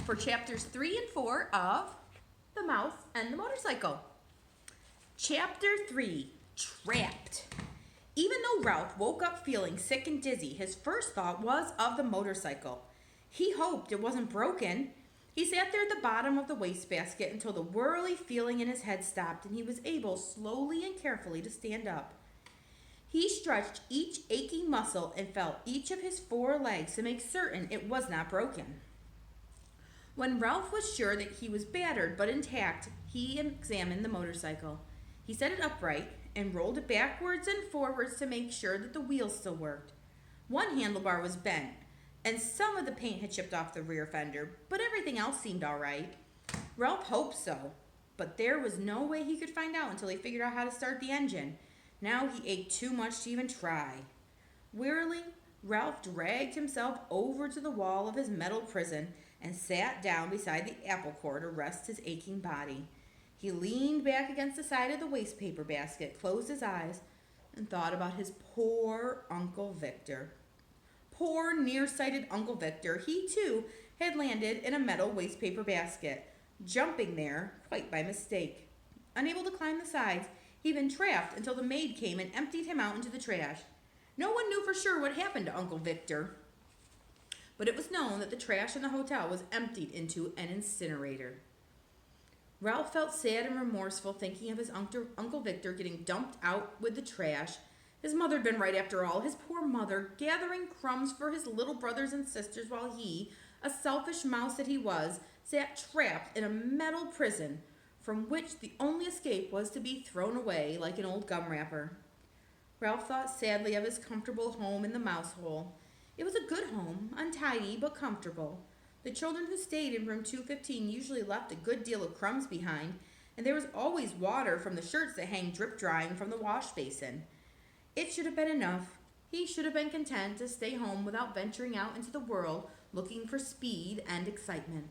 for chapters 3 and 4 of The Mouse and the Motorcycle. Chapter 3, Trapped. Even though Ralph woke up feeling sick and dizzy, his first thought was of the motorcycle. He hoped it wasn't broken. He sat there at the bottom of the wastebasket until the whirly feeling in his head stopped and he was able slowly and carefully to stand up. He stretched each aching muscle and felt each of his 4 legs to make certain it was not broken. When Ralph was sure that he was battered but intact, he examined the motorcycle. He set it upright and rolled it backwards and forwards to make sure that the wheels still worked. One handlebar was bent, and some of the paint had chipped off the rear fender, but everything else seemed all right. Ralph hoped so, but there was no way he could find out until he figured out how to start the engine. Now he ached too much to even try. Wearily, Ralph dragged himself over to the wall of his metal prison and sat down beside the apple core to rest his aching body. He leaned back against the side of the waste paper basket, closed his eyes, and thought about his poor Uncle Victor. Poor nearsighted Uncle Victor, he too had landed in a metal waste paper basket, jumping there quite by mistake. Unable to climb the sides, he'd been trapped until the maid came and emptied him out into the trash. No one knew for sure what happened to Uncle Victor, but it was known that the trash in the hotel was emptied into an incinerator. Ralph felt sad and remorseful thinking of his Uncle Victor getting dumped out with the trash. His mother had been right after all, his poor mother, gathering crumbs for his little brothers and sisters while he, a selfish mouse that he was, sat trapped in a metal prison from which the only escape was to be thrown away like an old gum wrapper. Ralph thought sadly of his comfortable home in the mouse hole. It was a good home, untidy but comfortable. The children who stayed in room 215 usually left a good deal of crumbs behind, and there was always water from the shirts that hang drip drying from the wash basin. It should have been enough. He should have been content to stay home without venturing out into the world looking for speed and excitement.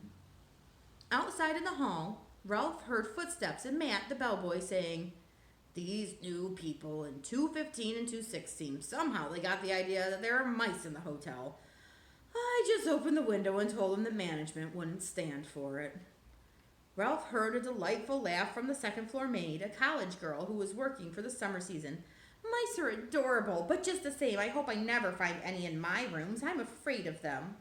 Outside in the hall, Ralph heard footsteps and Matt, the bellboy, saying, "These new people in 215 and 216, somehow they got the idea that there are mice in the hotel. I just opened the window and told them that management wouldn't stand for it." Ralph heard a delightful laugh from the second floor maid, a college girl who was working for the summer season. "Mice are adorable, but just the same, I hope I never find any in my rooms. I'm afraid of them."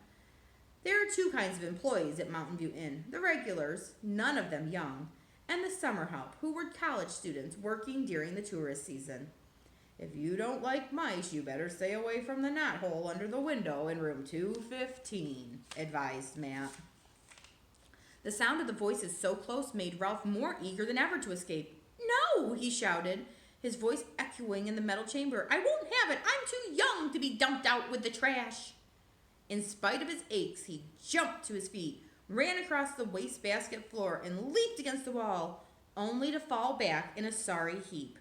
There are 2 kinds of employees at Mountain View Inn: the regulars, none of them young, and the summer help, who were college students working during the tourist season. "If you don't like mice, you better stay away from the knothole under the window in room 215, advised Matt. The sound of the voices so close made Ralph more eager than ever to escape. "No!" he shouted, his voice echoing in the metal chamber. "I won't have it! I'm too young to be dumped out with the trash!" In spite of his aches, he jumped to his feet, ran across the wastebasket floor, and leaped against the wall, only to fall back in a sorry heap.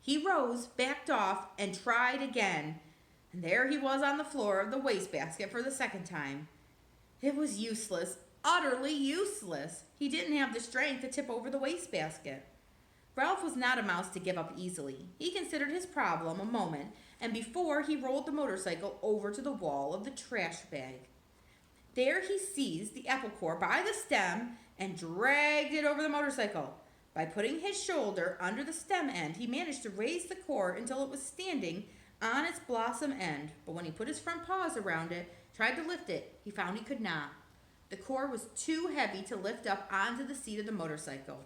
He rose, backed off, and tried again, and there he was on the floor of the wastebasket for the second time. It was useless, utterly useless. He didn't have the strength to tip over the wastebasket. Ralph was not a mouse to give up easily. He considered his problem a moment, and before he rolled the motorcycle over to the wall of the trash bag. There he seized the apple core by the stem and dragged it over the motorcycle. By putting his shoulder under the stem end, he managed to raise the core until it was standing on its blossom end, but when he put his front paws around it, tried to lift it, he found he could not. The core was too heavy to lift up onto the seat of the motorcycle.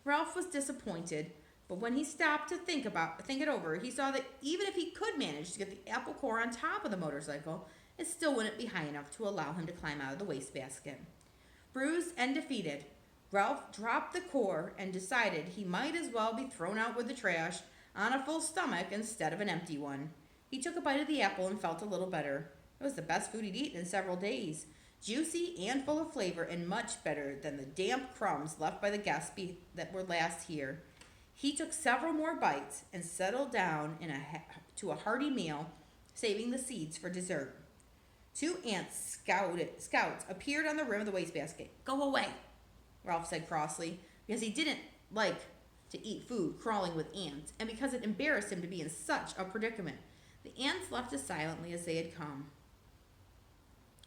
Ralph was disappointed, but when he stopped to think it over, he saw that even if he could manage to get the apple core on top of the motorcycle, it still wouldn't be high enough to allow him to climb out of the wastebasket. Bruised and defeated, Ralph dropped the core and decided he might as well be thrown out with the trash on a full stomach instead of an empty one. He took a bite of the apple and felt a little better. It was the best food he'd eaten in several days, juicy and full of flavor, and much better than the damp crumbs left by the guests that were last here. He took several more bites and settled down to a hearty meal, saving the seeds for dessert. 2 scouts appeared on the rim of the wastebasket. "Go away," Ralph said crossly, because he didn't like to eat food crawling with ants, and because it embarrassed him to be in such a predicament. The ants left as silently as they had come.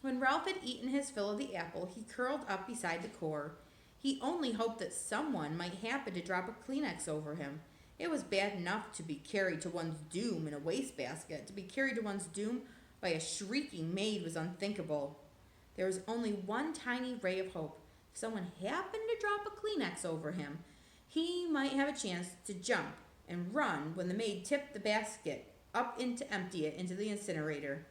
When Ralph had eaten his fill of the apple, he curled up beside the core. He only hoped that someone might happen to drop a Kleenex over him. It was bad enough to be carried to one's doom in a wastebasket. To be carried to one's doom by a shrieking maid was unthinkable. There was only one tiny ray of hope. If someone happened to drop a Kleenex over him, he might have a chance to jump and run when the maid tipped the basket up in to empty it into the incinerator.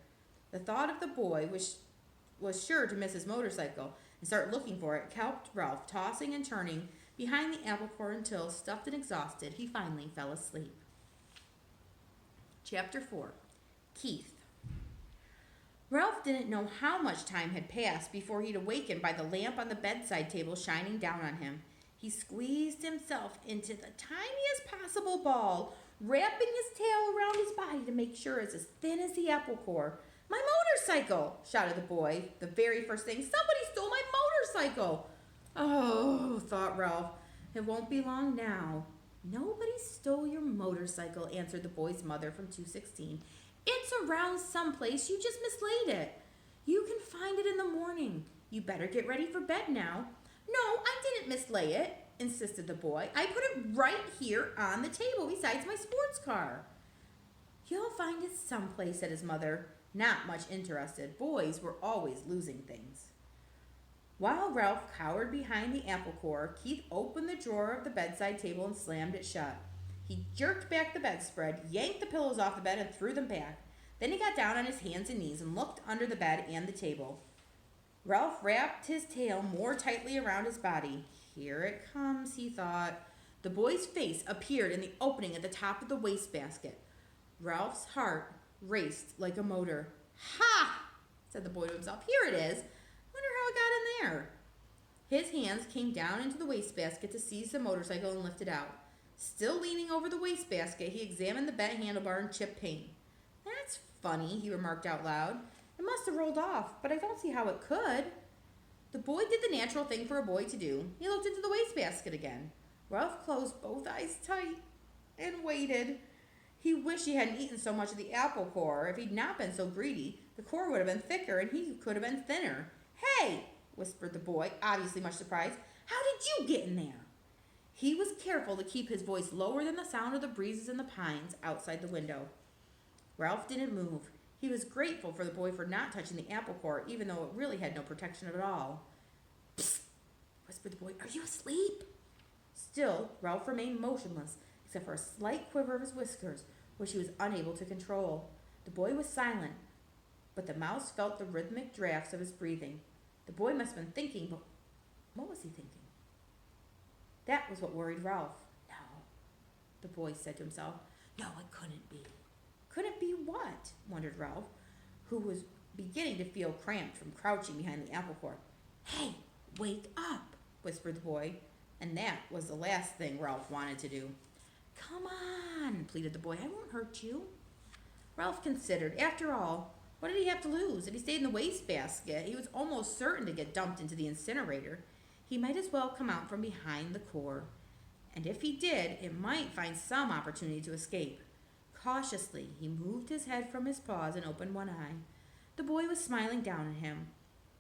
The thought of the boy was sure to miss his motorcycle and start looking for it kept Ralph tossing and turning behind the apple core until, stuffed and exhausted, he finally fell asleep. Chapter 4. Keith. Ralph didn't know how much time had passed before he'd awakened by the lamp on the bedside table shining down on him. He squeezed himself into the tiniest possible ball, wrapping his tail around his body to make sure it's as thin as the apple core. "My motorcycle!" shouted the boy. The very first thing. "Somebody stole my motorcycle!" "Oh," thought Ralph, "it won't be long now." "Nobody stole your motorcycle," answered the boy's mother from 216. "It's around someplace. You just mislaid it. You can find it in the morning. You better get ready for bed now." "No, I didn't mislay it," insisted the boy. "I put it right here on the table beside my sports car." "You'll find it someplace," said his mother, not much interested. Boys were always losing things. While Ralph cowered behind the apple core, Keith opened the drawer of the bedside table and slammed it shut. He jerked back the bedspread, yanked the pillows off the bed, and threw them back. Then he got down on his hands and knees and looked under the bed and the table. Ralph wrapped his tail more tightly around his body. "Here it comes," he thought. The boy's face appeared in the opening at the top of the wastebasket. Ralph's heart raced like a motor. "Ha!" said the boy to himself. "Here it is. Wonder how it got in there." His hands came down into the wastebasket to seize the motorcycle and lift it out. Still leaning over the wastebasket, he examined the bent handlebar and chipped paint. "That's funny," he remarked out loud. "It must have rolled off, but I don't see how it could." The boy did the natural thing for a boy to do. He looked into the wastebasket again. Ralph closed both eyes tight and waited. He wished he hadn't eaten so much of the apple core. If he'd not been so greedy, the core would have been thicker and he could have been thinner. "Hey!" whispered the boy, obviously much surprised. "How did you get in there?" He was careful to keep his voice lower than the sound of the breezes in the pines outside the window. Ralph didn't move. He was grateful for the boy for not touching the apple core, even though it really had no protection at all. "Psst!" whispered the boy. "Are you asleep?" Still, Ralph remained motionless, except for a slight quiver of his whiskers, which he was unable to control. The boy was silent, but the mouse felt the rhythmic drafts of his breathing. The boy must have been thinking, but what was he thinking? That was what worried Ralph. "No," the boy said to himself. "No, it couldn't be." "Couldn't be what?" wondered Ralph, who was beginning to feel cramped from crouching behind the apple core. "Hey, wake up," whispered the boy, and that was the last thing Ralph wanted to do. "Come on," pleaded the boy. "I won't hurt you." Ralph considered. After all, what did he have to lose? If he stayed in the wastebasket, he was almost certain to get dumped into the incinerator. He might as well come out from behind the core. And if he did, it might find some opportunity to escape. Cautiously, he moved his head from his paws and opened one eye. The boy was smiling down at him.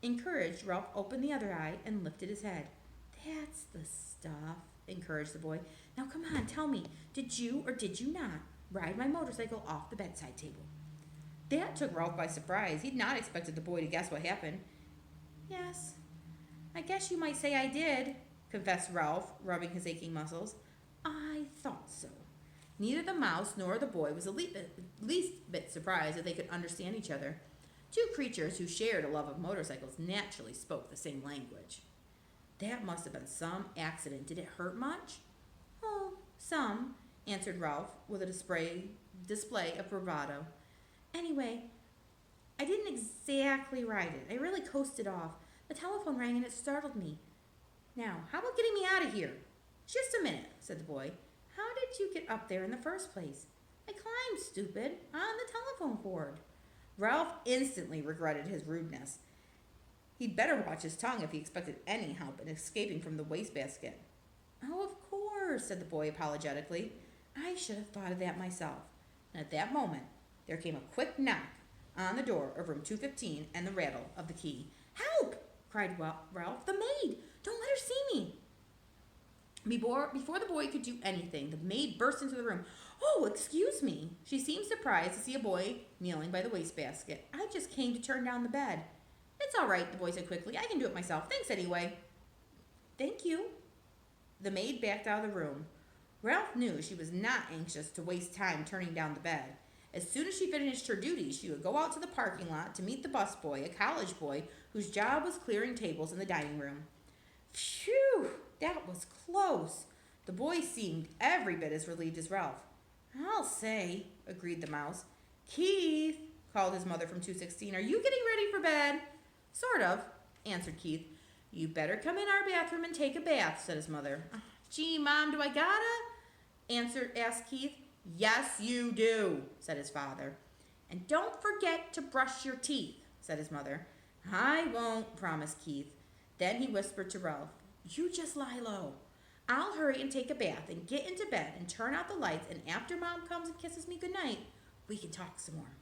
Encouraged, Ralph opened the other eye and lifted his head. "That's the stuff," encouraged the boy. "Now come on, tell me, did you or did you not ride my motorcycle off the bedside table?" That took Ralph by surprise. He'd not expected the boy to guess what happened. "Yes, I guess you might say I did," confessed Ralph, rubbing his aching muscles. "I thought so." Neither the mouse nor the boy was the least bit surprised that they could understand each other. Two creatures who shared a love of motorcycles naturally spoke the same language. "That must have been some accident. Did it hurt much?" "Oh, some," answered Ralph with a display of bravado. "Anyway, I didn't exactly ride it. I really coasted off. The telephone rang and it startled me. Now, how about getting me out of here?" "Just a minute," said the boy. "How did you get up there in the first place?" "I climbed, stupid, on the telephone cord." Ralph instantly regretted his rudeness. He'd better watch his tongue if he expected any help in escaping from the wastebasket. "Oh, of course," said the boy apologetically. "I should have thought of that myself." And at that moment, there came a quick knock on the door of room 215 and the rattle of the key. "Help!" cried Ralph. "The maid! Don't let her see me!" Before the boy could do anything, the maid burst into the room. "Oh, excuse me." She seemed surprised to see a boy kneeling by the wastebasket. "I just came to turn down the bed." "It's all right," the boy said quickly. "I can do it myself. Thanks anyway." "Thank you." The maid backed out of the room. Ralph knew she was not anxious to waste time turning down the bed. As soon as she finished her duties, she would go out to the parking lot to meet the busboy, a college boy whose job was clearing tables in the dining room. Phew, that was close. The boy seemed every bit as relieved as Ralph. "I'll say," agreed the mouse. "Keith," called his mother from 216, "are you getting ready for bed?" "Sort of," answered Keith. "You better come in our bathroom and take a bath," said his mother. "Gee, Mom, do I gotta?" asked Keith. "Yes, you do," said his father. "And don't forget to brush your teeth," said his mother. "I won't," promised Keith. Then he whispered to Ralph, "You just lie low. I'll hurry and take a bath and get into bed and turn out the lights, and after Mom comes and kisses me goodnight, we can talk some more."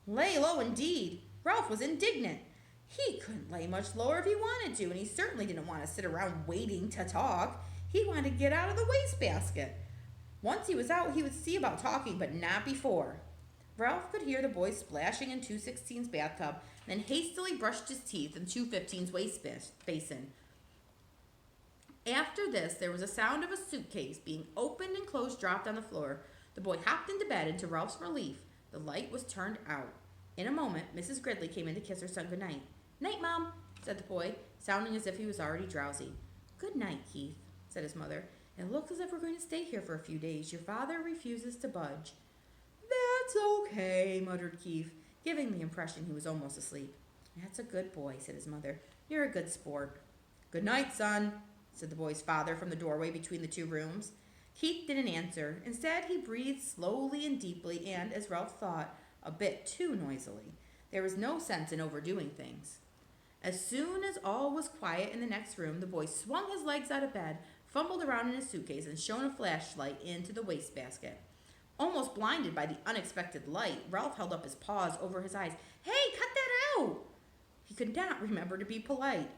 Lay low indeed. Ralph was indignant. He couldn't lay much lower if he wanted to, and he certainly didn't want to sit around waiting to talk. He wanted to get out of the wastebasket. Once he was out, he would see about talking, but not before. Ralph could hear the boy splashing in 216's bathtub, then hastily brushed his teeth in 215's waste basin. After this, there was a sound of a suitcase being opened and closed dropped on the floor. The boy hopped into bed, and to Ralph's relief, the light was turned out. In a moment, Mrs. Gridley came in to kiss her son goodnight. "Night, Mom," said the boy, sounding as if he was already drowsy. "Good night, Keith," said his mother. "It looks as if we're going to stay here for a few days. Your father refuses to budge." "That's okay," muttered Keith, giving the impression he was almost asleep. "That's a good boy," said his mother. "You're a good sport." "Good night, son," said the boy's father from the doorway between the two rooms. Keith didn't answer. Instead, he breathed slowly and deeply and, as Ralph thought, a bit too noisily. There was no sense in overdoing things. As soon as all was quiet in the next room, the boy swung his legs out of bed, fumbled around in his suitcase, and shone a flashlight into the wastebasket. Almost blinded by the unexpected light, Ralph held up his paws over his eyes. "Hey, cut that out!" He could not remember to be polite.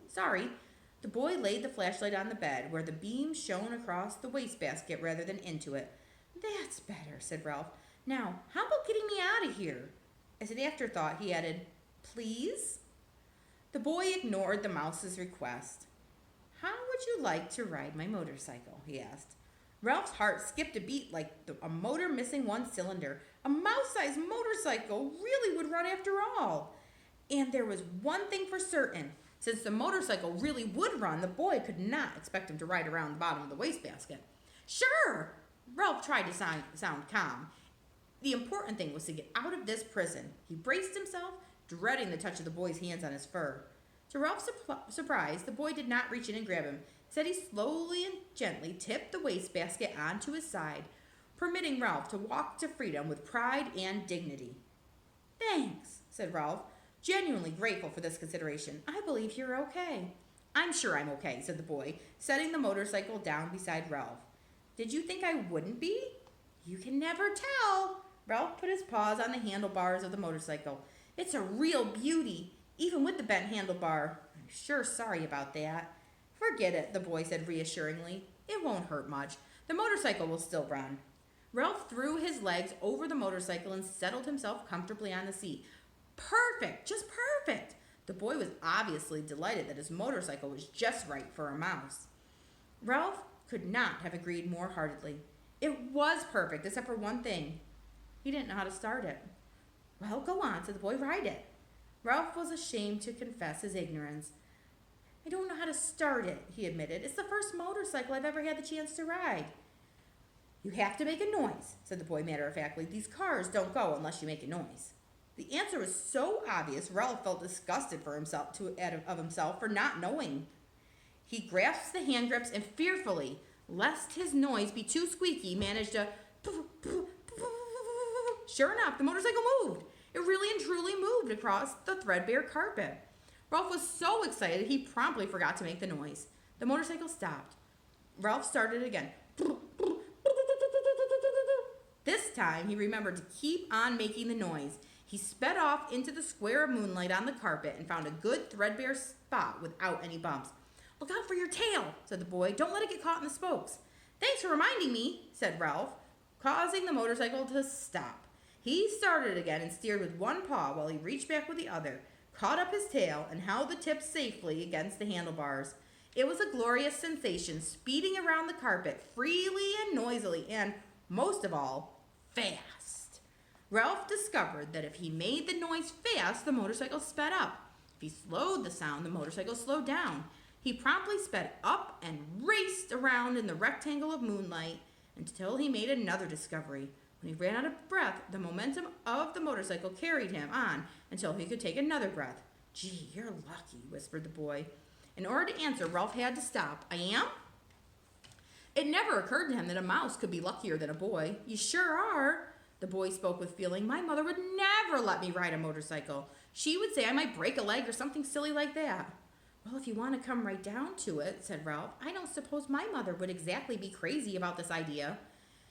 Sorry." The boy laid the flashlight on the bed, where the beam shone across the wastebasket rather than into it. "That's better," said Ralph. "Now, how about getting me out of here?" As an afterthought, he added, "Please?" The boy ignored the mouse's request. "How would you like to ride my motorcycle?" he asked. Ralph's heart skipped a beat like a motor missing one cylinder. A mouse-sized motorcycle really would run after all. And there was one thing for certain. Since the motorcycle really would run, the boy could not expect him to ride around the bottom of the wastebasket. "Sure!" Ralph tried to sound calm. The important thing was to get out of this prison. He braced himself, dreading the touch of the boy's hands on his fur. To Ralph's surprise, the boy did not reach in and grab him. Instead, he slowly and gently tipped the wastebasket onto his side, permitting Ralph to walk to freedom with pride and dignity. "Thanks," said Ralph, genuinely grateful for this consideration. "I believe you're okay." "I'm sure I'm okay," said the boy, setting the motorcycle down beside Ralph. "Did you think I wouldn't be?" "You can never tell." Ralph put his paws on the handlebars of the motorcycle. "It's a real beauty, even with the bent handlebar. I'm sure sorry about that." "Forget it," the boy said reassuringly. "It won't hurt much. The motorcycle will still run." Ralph threw his legs over the motorcycle and settled himself comfortably on the seat. Perfect, just perfect. The boy was obviously delighted that his motorcycle was just right for a mouse. Ralph could not have agreed more heartily. It was perfect, except for one thing. He didn't know how to start it. "Well, go on," said the boy. "Ride it." Ralph was ashamed to confess his ignorance. "I don't know how to start it," he admitted. "It's the first motorcycle I've ever had the chance to ride." "You have to make a noise," said the boy matter-of-factly. "These cars don't go unless you make a noise." The answer was so obvious, Ralph felt disgusted for himself for not knowing. He grasped the hand grips and fearfully, lest his noise be too squeaky, managed a... Sure enough, the motorcycle moved. It really and truly moved across the threadbare carpet. Ralph was so excited he promptly forgot to make the noise. The motorcycle stopped. Ralph started again. This time he remembered to keep on making the noise. He sped off into the square of moonlight on the carpet and found a good threadbare spot without any bumps. "Look out for your tail," said the boy. "Don't let it get caught in the spokes." "Thanks for reminding me," said Ralph, causing the motorcycle to stop. He started again and steered with one paw while he reached back with the other, caught up his tail, and held the tip safely against the handlebars. It was a glorious sensation, speeding around the carpet freely and noisily, and, most of all, fast. Ralph discovered that if he made the noise fast, the motorcycle sped up. If he slowed the sound, the motorcycle slowed down. He promptly sped up and raced around in the rectangle of moonlight until he made another discovery. When he ran out of breath, the momentum of the motorcycle carried him on until he could take another breath. "Gee, you're lucky," whispered the boy. In order to answer, Ralph had to stop. "I am?" It never occurred to him that a mouse could be luckier than a boy. "You sure are." The boy spoke with feeling. "My mother would never let me ride a motorcycle. She would say I might break a leg or something silly like that." "Well, if you want to come right down to it," said Ralph, "I don't suppose my mother would exactly be crazy about this idea."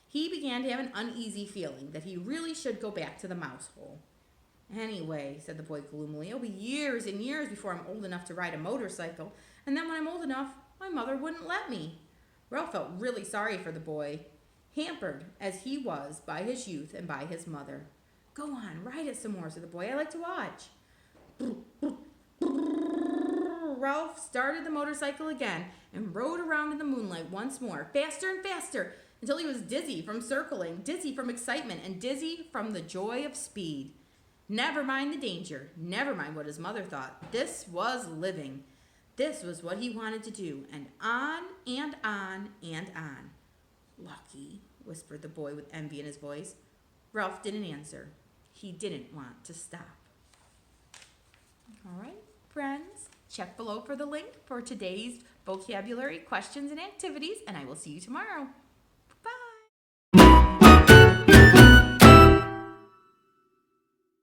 He began to have an uneasy feeling that he really should go back to the mouse hole. "Anyway," said the boy gloomily, "it'll be years and years before I'm old enough to ride a motorcycle, and then when I'm old enough, my mother wouldn't let me." Ralph felt really sorry for the boy, hampered as he was by his youth and by his mother. "Go on, ride it some more," said the boy. "I like to watch." Ralph started the motorcycle again and rode around in the moonlight once more, faster and faster, until he was dizzy from circling, dizzy from excitement, and dizzy from the joy of speed. Never mind the danger, never mind what his mother thought. This was living. This was what he wanted to do, and on and on and on. "Lucky," whispered the boy with envy in his voice. Ralph didn't answer. He didn't want to stop. All right, friends, check below for the link for today's vocabulary questions and activities, and I will see you tomorrow.